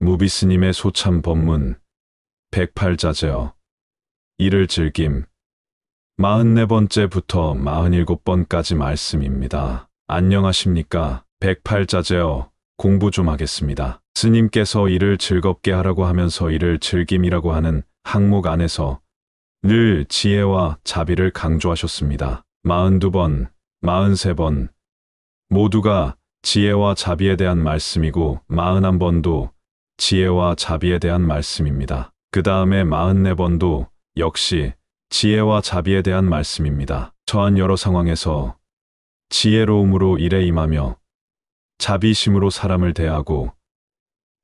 무비스님의 소참 법문 108자제어 이를 즐김 44번째부터 47번까지 말씀입니다. 안녕하십니까? 108자제어 공부 좀 하겠습니다. 스님께서 이를 즐겁게 하라고 하면서 이를 즐김이라고 하는 항목 안에서 늘 지혜와 자비를 강조하셨습니다. 42번, 43번 모두가 지혜와 자비에 대한 말씀이고 41번도 지혜와 자비에 대한 말씀입니다. 그 다음에 44번도 역시 지혜와 자비에 대한 말씀입니다. 처한 여러 상황에서 지혜로움으로 일에 임하며 자비심으로 사람을 대하고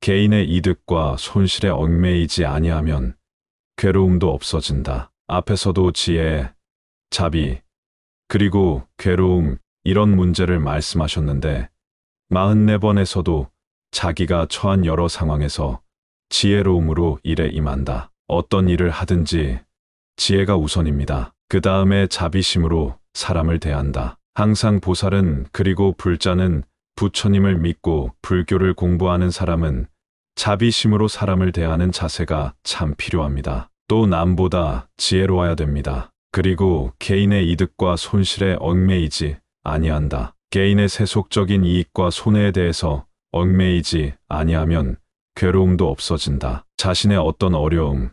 개인의 이득과 손실에 얽매이지 아니하면 괴로움도 없어진다. 앞에서도 지혜, 자비, 그리고 괴로움 이런 문제를 말씀하셨는데 44번에서도 자기가 처한 여러 상황에서 지혜로움으로 일에 임한다. 어떤 일을 하든지 지혜가 우선입니다. 그 다음에 자비심으로 사람을 대한다. 항상 보살은 그리고 불자는 부처님을 믿고 불교를 공부하는 사람은 자비심으로 사람을 대하는 자세가 참 필요합니다. 또 남보다 지혜로워야 됩니다. 그리고 개인의 이득과 손실에 얽매이지 아니한다. 개인의 세속적인 이익과 손해에 대해서 얽매이지 아니하면 괴로움도 없어진다. 자신의 어떤 어려움,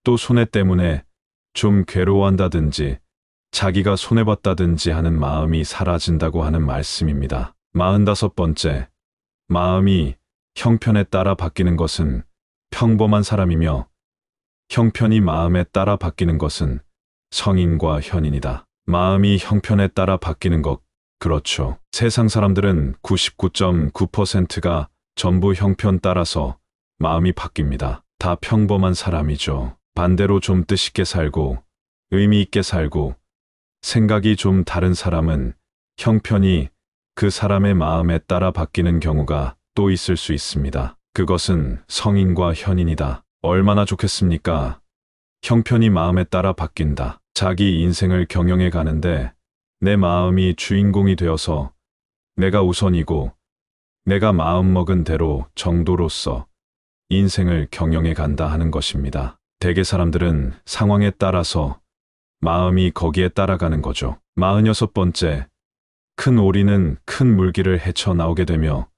또 손해 때문에 좀 괴로워한다든지 자기가 손해봤다든지 하는 마음이 사라진다고 하는 말씀입니다. 45번째, 마음이 형편에 따라 바뀌는 것은 평범한 사람이며 형편이 마음에 따라 바뀌는 것은 성인과 현인이다. 마음이 형편에 따라 바뀌는 것, 그렇죠. 세상 사람들은 99.9%가 전부 형편 따라서 마음이 바뀝니다. 다 평범한 사람이죠. 반대로 좀 뜻있게 살고 의미 있게 살고 생각이 좀 다른 사람은 형편이 그 사람의 마음에 따라 바뀌는 경우가 또 있을 수 있습니다. 그것은 성인과 현인이다. 얼마나 좋겠습니까? 형편이 마음에 따라 바뀐다. 자기 인생을 경영해 가는데 내 마음이 주인공이 되어서 내가 우선이고 내가 마음먹은 대로 정도로서 인생을 경영해 간다 하는 것입니다. 대개 사람들은 상황에 따라서 마음이 거기에 따라가는 거죠. 46번째, 큰 오리는 큰 물길을 헤쳐나오게 되며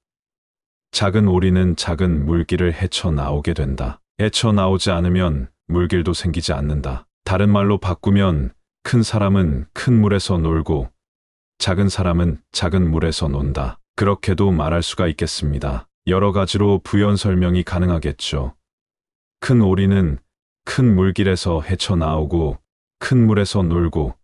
작은 오리는 작은 물길을 헤쳐나오게 된다. 헤쳐나오지 않으면 물길도 생기지 않는다. 다른 말로 바꾸면 큰 사람은 큰 물에서 놀고 작은 사람은 작은 물에서 논다. 그렇게도 말할 수가 있겠습니다. 여러 가지로 부연 설명이 가능하겠죠. 큰 오리는 큰 물길에서 헤쳐나오고 큰 물에서 놀고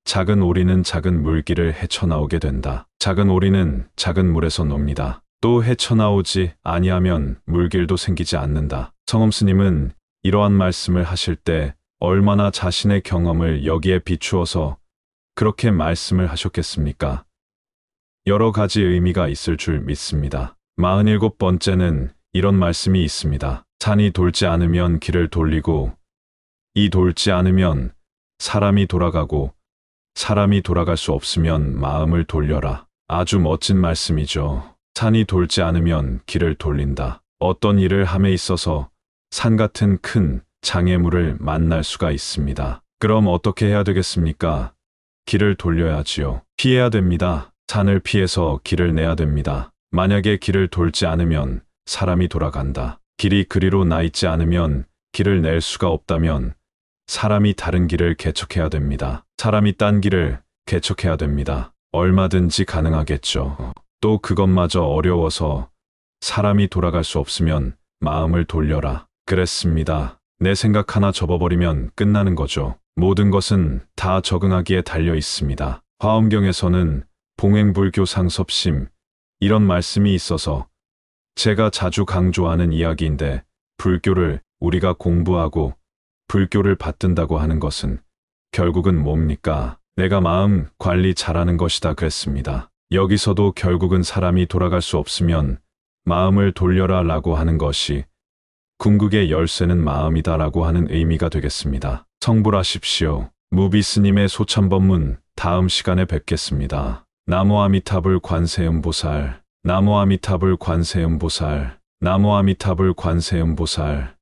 작은 오리는 작은 물길을 헤쳐나오게 된다. 작은 오리는 작은 물에서 놉니다. 또 헤쳐나오지 아니하면 물길도 생기지 않는다. 성엄스님은 이러한 말씀을 하실 때 얼마나 자신의 경험을 여기에 비추어서 그렇게 말씀을 하셨겠습니까? 여러 가지 의미가 있을 줄 믿습니다. 47번째는 이런 말씀이 있습니다. 산이 돌지 않으면 길을 돌리고 이 돌지 않으면 사람이 돌아가고 사람이 돌아갈 수 없으면 마음을 돌려라. 아주 멋진 말씀이죠. 산이 돌지 않으면 길을 돌린다. 어떤 일을 함에 있어서 산 같은 큰 장애물을 만날 수가 있습니다. 그럼 어떻게 해야 되겠습니까? 길을 돌려야지요. 피해야 됩니다. 산을 피해서 길을 내야 됩니다. 만약에 길을 돌지 않으면 사람이 돌아간다. 길이 그리로 나 있지 않으면 길을 낼 수가 없다면 사람이 다른 길을 개척해야 됩니다. 사람이 딴 길을 개척해야 됩니다. 얼마든지 가능하겠죠. 또 그것마저 어려워서 사람이 돌아갈 수 없으면 마음을 돌려라. 그랬습니다. 내 생각 하나 접어버리면 끝나는 거죠. 모든 것은 다 적응하기에 달려 있습니다. 화엄경에서는 봉행불교 상섭심 이런 말씀이 있어서 제가 자주 강조하는 이야기인데 불교를 우리가 공부하고 불교를 받든다고 하는 것은 결국은 뭡니까? 내가 마음 관리 잘하는 것이다 그랬습니다. 여기서도 결국은 사람이 돌아갈 수 없으면 마음을 돌려라 라고 하는 것이 궁극의 열쇠는 마음이다 라고 하는 의미가 되겠습니다. 성불하십시오. 무비스님의 소참법문 다음 시간에 뵙겠습니다. 나무 아미타불 관세음보살, 나무 아미타불 관세음보살. 나무 아미타불 관세음보살,